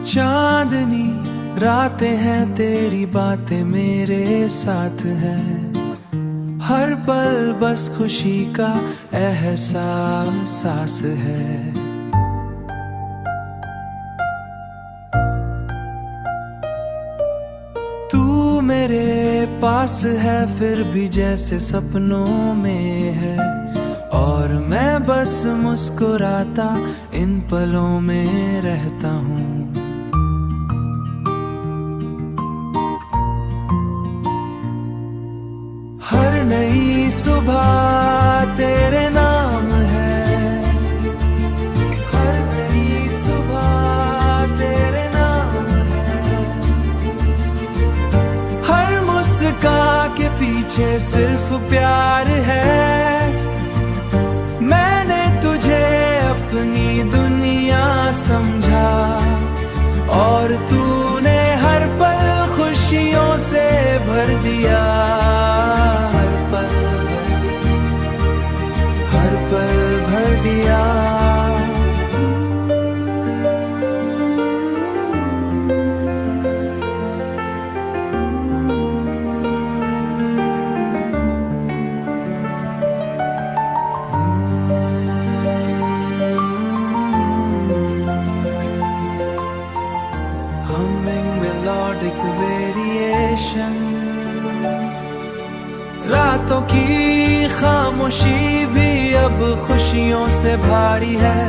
चांदनी रातें हैं, तेरी बातें मेरे साथ हैं। हर पल बस खुशी का एहसास है। तू मेरे पास है फिर भी जैसे सपनों में है, और मैं बस मुस्कुराता इन पलों में रहता हूँ। हर नई सुबह तेरे नाम है, हर नई सुबह तेरे नाम है। हर मुस्कान के पीछे सिर्फ प्यार है। मैंने तुझे अपनी दुनिया समझा, और तूने हर पल खुशियों से भर दिया। हर पल भर दिया। Humming melodic variation, रातों की खामोशी भी अब खुशियों से भारी है,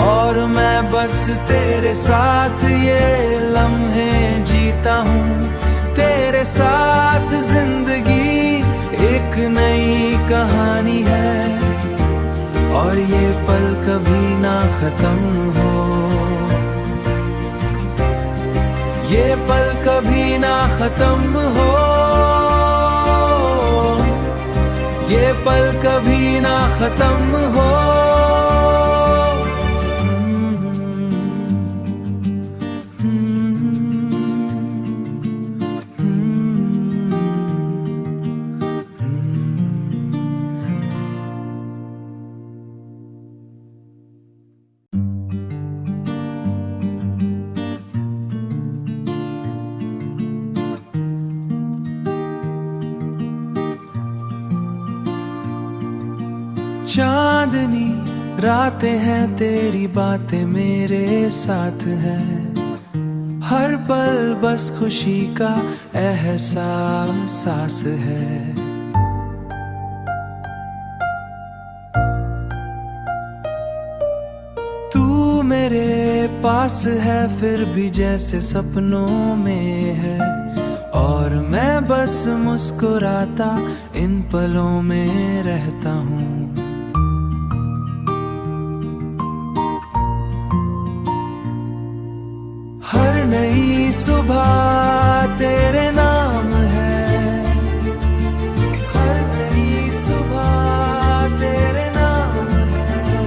और मैं बस तेरे साथ ये लम्हे जीता हूँ। तेरे साथ जिंदगी एक नई कहानी है, और ये पल कभी ना खत्म हो। ये पल कभी ना खत्म हो। ये पल कभी ना खत्म हो। चांदनी रातें हैं, तेरी बातें मेरे साथ हैं। हर पल बस खुशी का एहसास है। तू मेरे पास है फिर भी जैसे सपनों में है, और मैं बस मुस्कुराता इन पलों में रहता हूँ। हर नई सुबह तेरे नाम है, हर नई सुबह तेरे नाम है।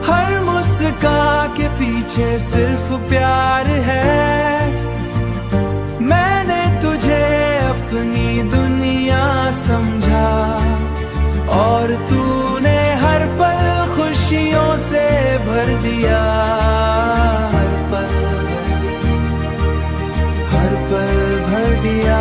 हर मुस्कान के पीछे सिर्फ प्यार है। मैंने तुझे अपनी दुनिया समझा, और तूने हर पल खुशियों से भर दिया। हर पल भर दिया।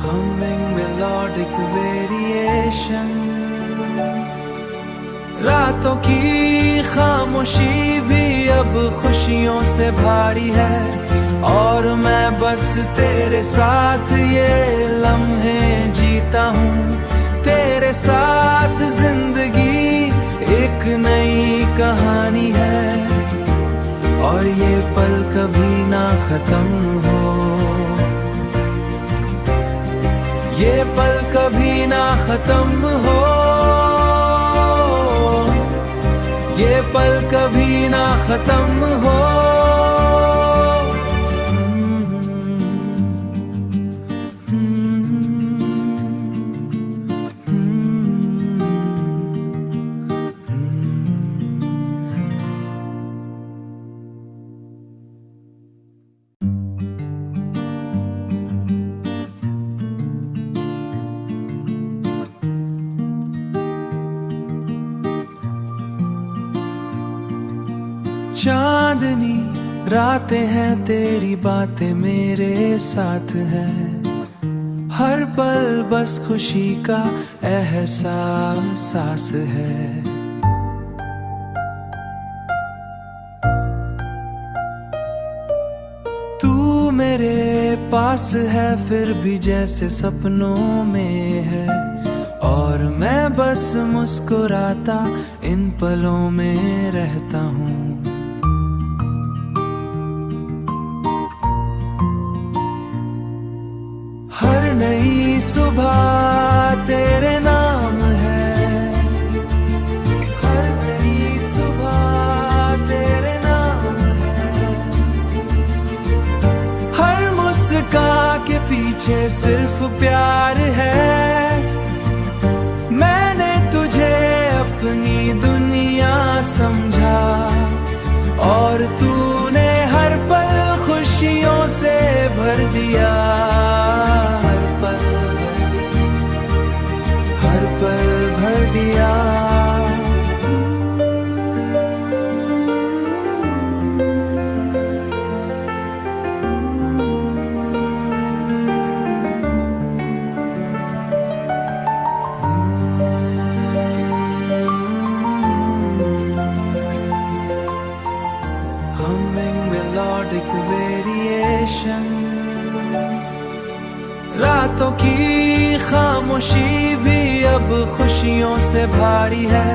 Humming melodic variation, रातों की खामोशी भी अब खुशियों से भारी है, और मैं बस तेरे साथ ये लम्हे जीता हूँ। तेरे साथ जिंदगी एक नई कहानी है, और ये पल कभी ना खत्म हो। ये पल कभी ना खत्म हो। ये पल कभी ना खत्म हो। चांदनी रातें हैं, तेरी बातें मेरे साथ हैं, हर पल बस खुशी का एहसास है। तू मेरे पास है फिर भी जैसे सपनों में है, और मैं बस मुस्कुराता इन पलों में रहता हूँ। हर नई सुबह तेरे नाम है, हर नई सुबह तेरे नाम है, हर मुस्कान के पीछे सिर्फ प्यार है। मैंने तुझे अपनी दुनिया समझा, और तूने हर पल खुशियों से भर दिया। हर पल भर दिया। Humming melodic variation, रातों की खामोशी भी अब खुशियों से भारी है,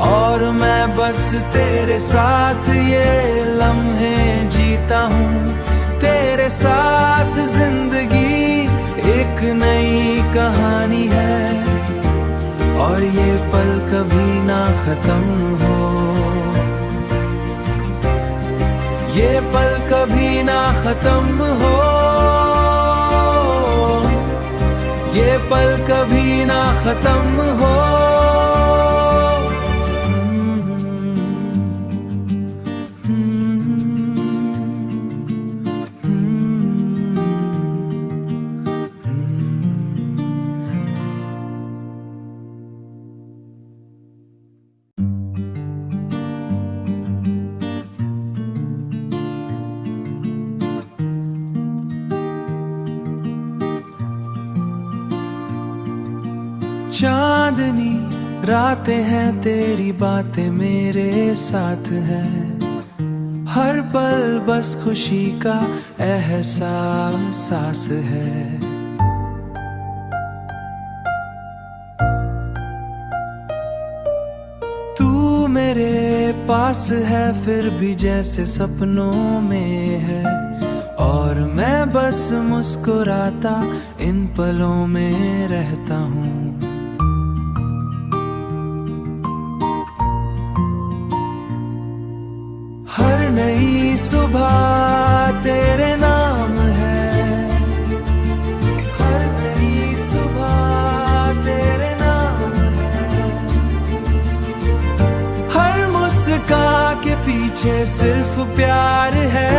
और मैं बस तेरे साथ ये लम्हे जीता हूँ। तेरे साथ जिंदगी एक नई कहानी है, और ये पल कभी ना खत्म हो, ये पल कभी ना खत्म हो, ये पल कभी ना खत्म हो। चांदनी रातें हैं, तेरी बातें मेरे साथ हैं, हर पल बस खुशी का एहसास है। तू मेरे पास है फिर भी जैसे सपनों में है, और मैं बस मुस्कुराता इन पलों में रहता हूँ। हर नई सुबह तेरे नाम है, हर नई सुबह तेरे नाम है, हर मुस्कान के पीछे सिर्फ प्यार है।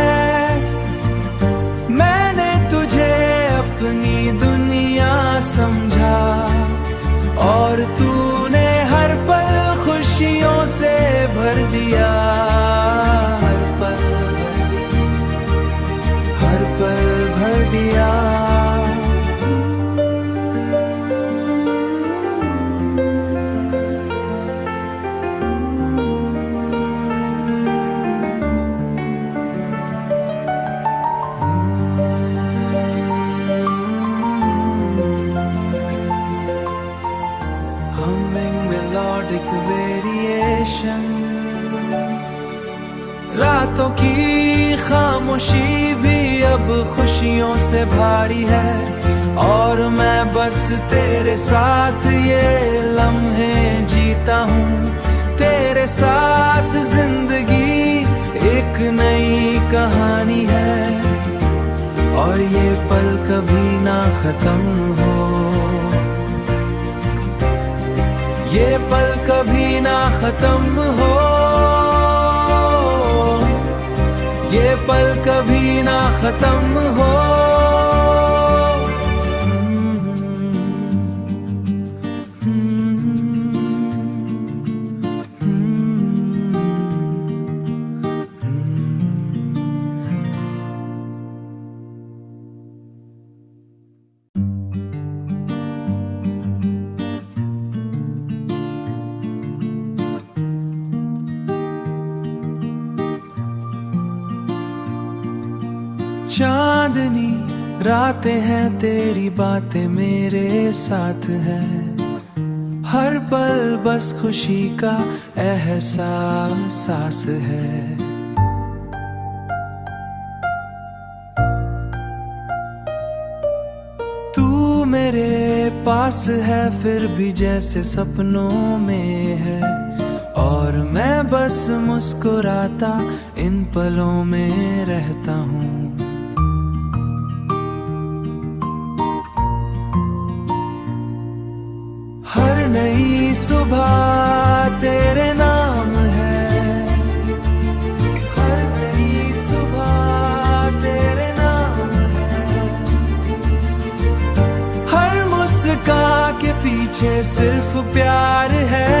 मैंने तुझे अपनी दुनिया समझा, और तूने हर पल खुशियों से भर दिया। हर पल भर दिया। Humming melodic variation, रातों की खामोशी भी अब खुशियों से भारी है, और मैं बस तेरे साथ ये लम्हे जीता हूँ। तेरे साथ जिंदगी एक नई कहानी है, और ये पल कभी ना खत्म हो, ये पल कभी ना खत्म हो, ये पल कभी ना खत्म हो। चांदनी रातें हैं, तेरी बातें मेरे साथ हैं। हर पल बस खुशी का एहसास है। तू मेरे पास है फिर भी जैसे सपनों में है, और मैं बस मुस्कुराता इन पलों में रहता हूँ। हर नई सुबह तेरे नाम है, हर नई सुबह तेरे नाम है। हर मुस्कान के पीछे सिर्फ प्यार है।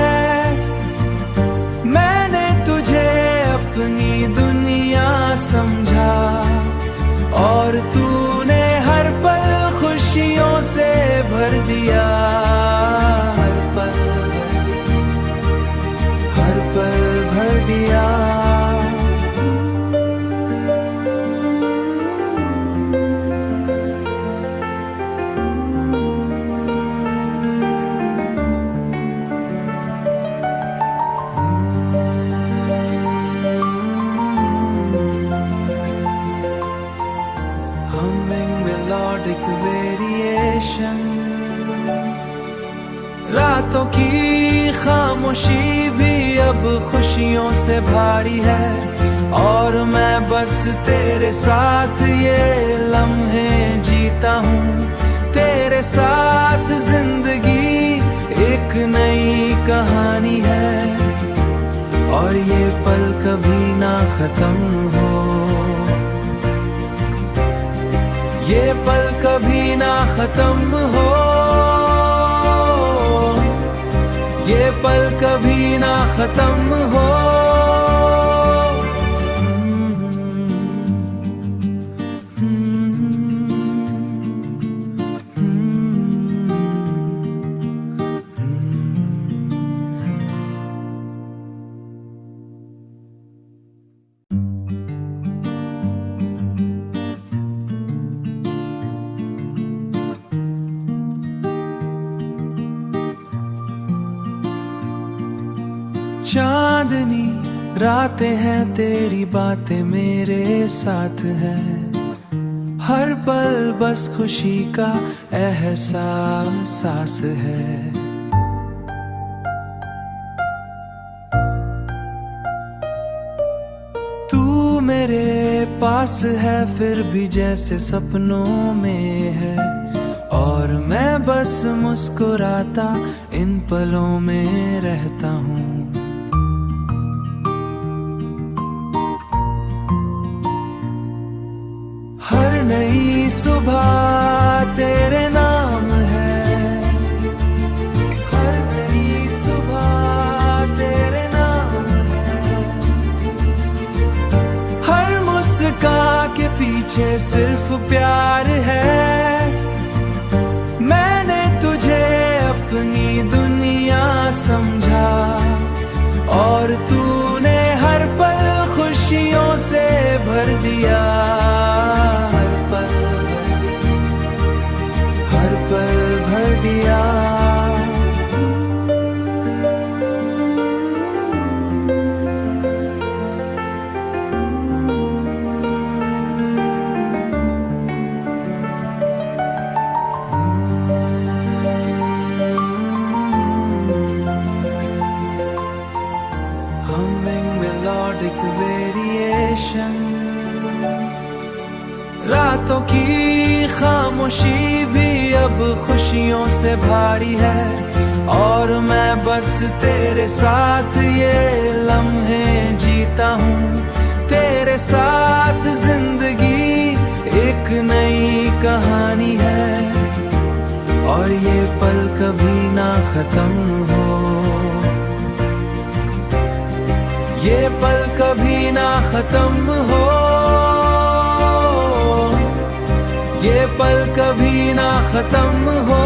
मैंने तुझे अपनी दुनिया समझा, और तूने हर पल खुशियों से भर दिया। हर पल भर दिया। Humming melodic variation, रातों की खामोशी भी अब खुशियों से भारी है, और मैं बस तेरे साथ ये लम्हे जीता हूँ। तेरे साथ जिंदगी एक नई कहानी है, और ये पल कभी ना खत्म हो। ये पल कभी ना खत्म हो। ये पल कभी ना खत्म हो। चांदनी रातें हैं, तेरी बातें मेरे साथ हैं। हर पल बस खुशी का एहसास है। तू मेरे पास है फिर भी जैसे सपनों में है, और मैं बस मुस्कुराता इन पलों में रहता हूँ। हर नई सुबह तेरे नाम है, हर नई सुबह तेरे नाम है। हर मुस्कान के पीछे सिर्फ प्यार है। मैंने तुझे अपनी दुनिया समझा, और तूने हर पल खुशियों से भर दिया। हर पल भर दिया। Humming melodic variation, रातों की खामोशी भी अब खुशियों से भारी है, और मैं बस तेरे साथ ये लम्हे जीता हूँ। तेरे साथ जिंदगी एक नई कहानी है, और ये पल कभी ना खत्म हो। ये पल कभी ना खत्म हो। ये पल कभी ना खत्म हो।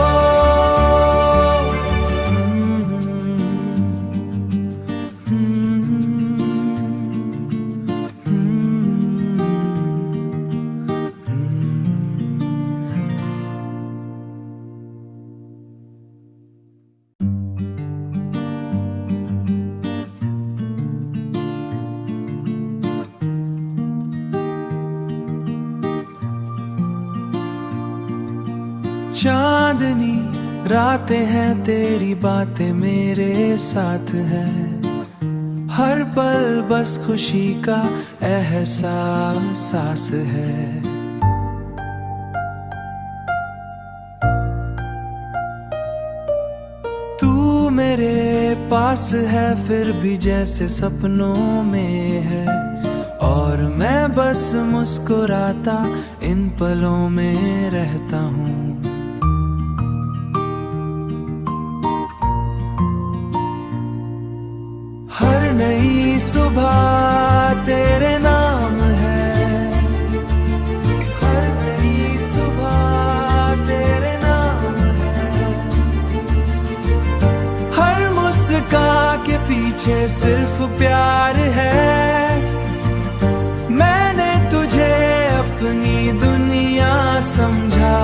चांदनी रातें हैं तेरी बातें मेरे साथ है, हर पल बस खुशी का एहसास है। तू मेरे पास है फिर भी जैसे सपनों में है, और मैं बस मुस्कुराता इन पलों में रहता हूँ। हर नई सुबह तेरे नाम है, हर नई सुबह तेरे नाम है, हर मुस्कान के पीछे सिर्फ प्यार है। मैंने तुझे अपनी दुनिया समझा,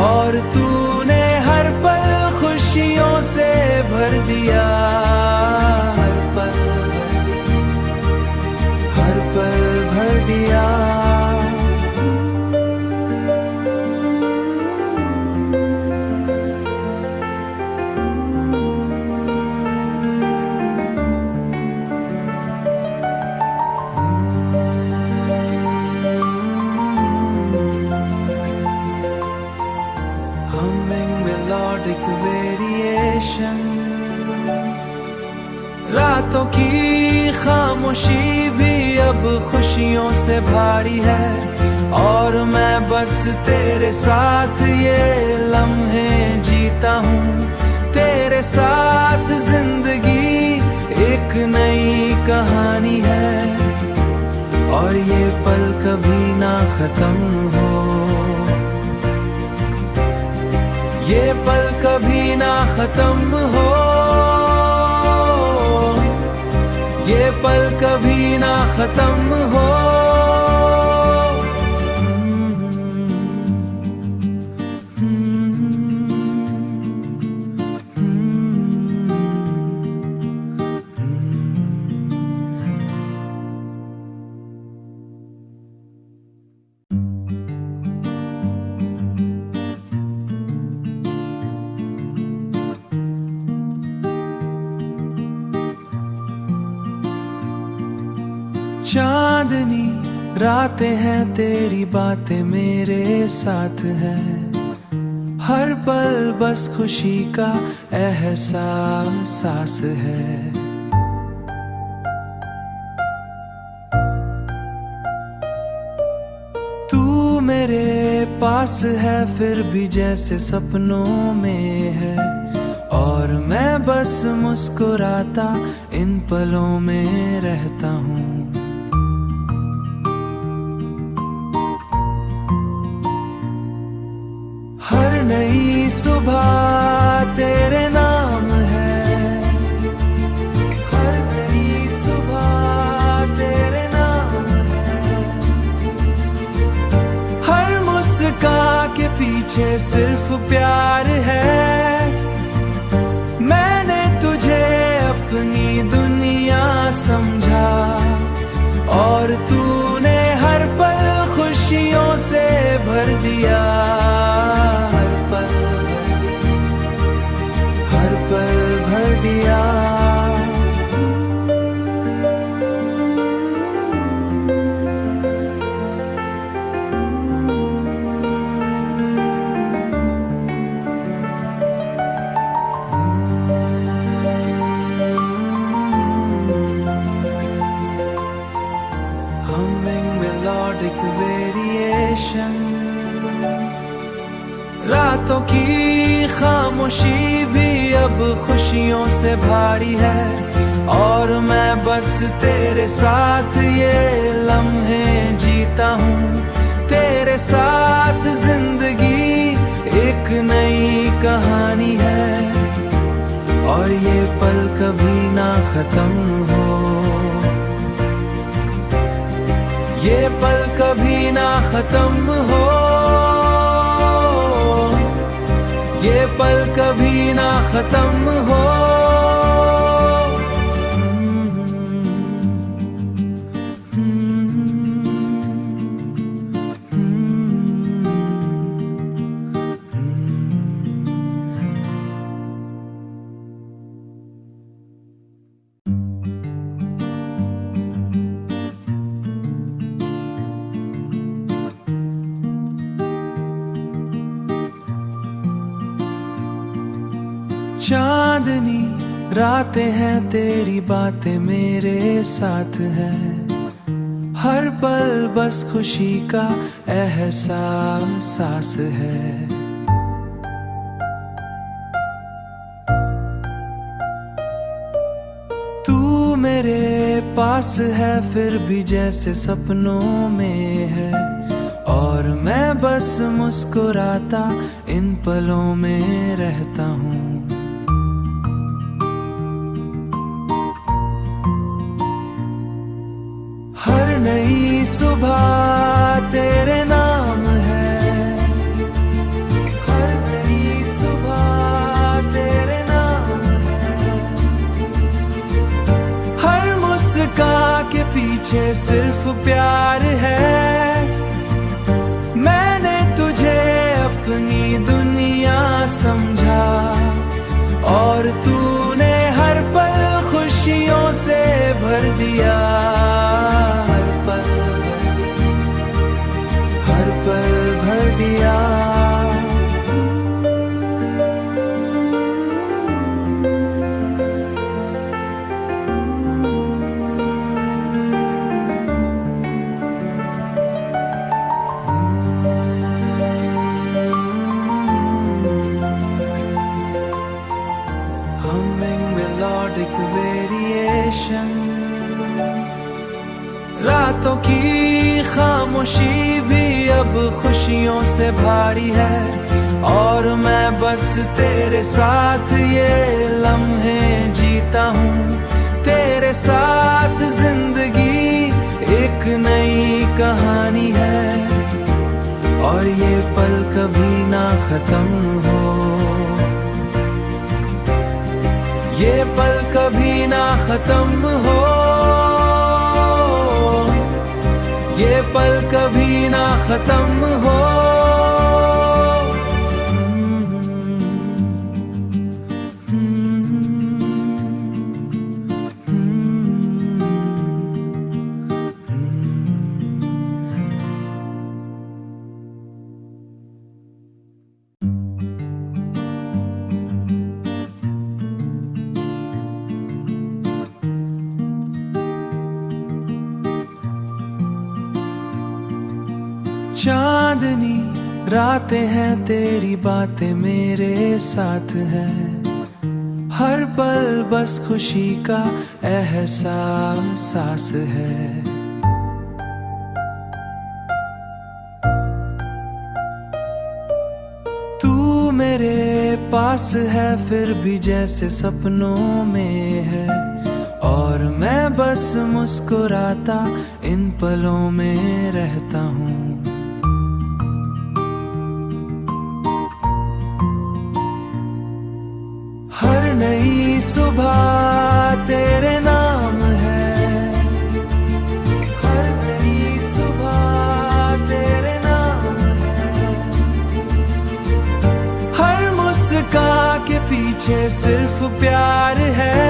और तूने हर पल खुशियों से भर दिया। हर पल भर दिया। Humming melodic variation, रातों की खामोशी भी अब खुशियों से भारी है, और मैं बस तेरे साथ ये लम्हे जीता हूँ। तेरे साथ जिंदगी एक नई कहानी है, और ये पल कभी ना खत्म हो, ये पल कभी ना खत्म हो, ये पल कभी ना खत्म हो। चांदनी रातें हैं तेरी बातें मेरे साथ है, हर पल बस खुशी का एहसास है। तू मेरे पास है फिर भी जैसे सपनों में है, और मैं बस मुस्कुराता इन पलों में रहता हूँ। हर नई सुबह तेरे नाम है, हर नई सुबह तेरे नाम है, हर मुस्कान के पीछे सिर्फ प्यार है। मैंने तुझे अपनी दुनिया समझा, और तूने हर पल खुशियों से भर दिया। हर पल भर दिया। Humming melodic variation, रातों की खामोशी भी अब खुशियों से भारी है, और मैं बस तेरे साथ ये लम्हे जीता हूँ। तेरे साथ जिंदगी एक नई कहानी है, और ये पल कभी ना खत्म हो, ये पल कभी ना खत्म हो, ये पल कभी ना खत्म हो। चांदनी रातें हैं, तेरी बातें मेरे साथ हैं, हर पल बस खुशी का एहसास है। तू मेरे पास है फिर भी जैसे सपनों में है, और मैं बस मुस्कुराता इन पलों में रहता हूँ। हर नई सुबह तेरे नाम है, हर नई सुबह तेरे नाम है, हर मुस्कान के पीछे सिर्फ प्यार है। मैंने तुझे अपनी दुनिया समझा, और तूने हर पल खुशियों से भर दिया, हर पल भर दिया। Humming melodic variation, रातों की खामोशी भी अब खुशियों से भारी है, और मैं बस तेरे साथ ये लम्हे जीता हूँ। तेरे साथ जिंदगी एक नई कहानी है, और ये पल कभी ना खत्म हो, ये पल कभी ना खत्म हो, ये पल कभी ना खत्म हो। चांदनी रातें हैं, तेरी बातें मेरे साथ हैं, हर पल बस खुशी का एहसास है। तू मेरे पास है फिर भी जैसे सपनों में है, और मैं बस मुस्कुराता इन पलों में रहता हूँ। हर नई सुबह तेरे नाम है, हर नई सुबह तेरे नाम है, हर मुस्कान के पीछे सिर्फ प्यार है।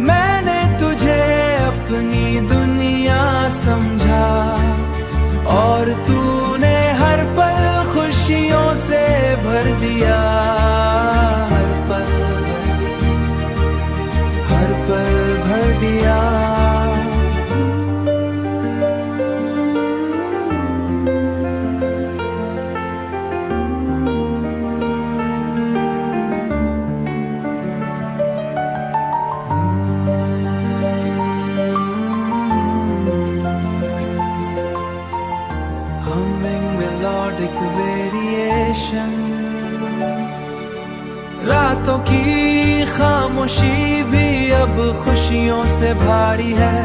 मैंने तुझे अपनी दुनिया समझा, और तूने हर पल खुशियों से भर दिया, हर पल भर दिया। Humming melodic variation, रातों की खामोशी भी अब खुशियों से भारी है,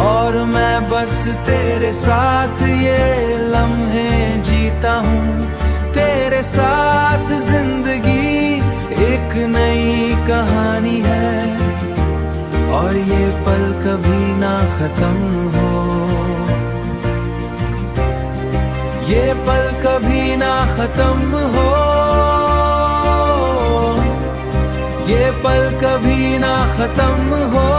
और मैं बस तेरे साथ ये लम्हे जीता हूँ। तेरे साथ जिंदगी एक नई कहानी है, और ये पल कभी ना खत्म हो, ये पल कभी ना खत्म हो, ये पल कभी ना खत्म हो।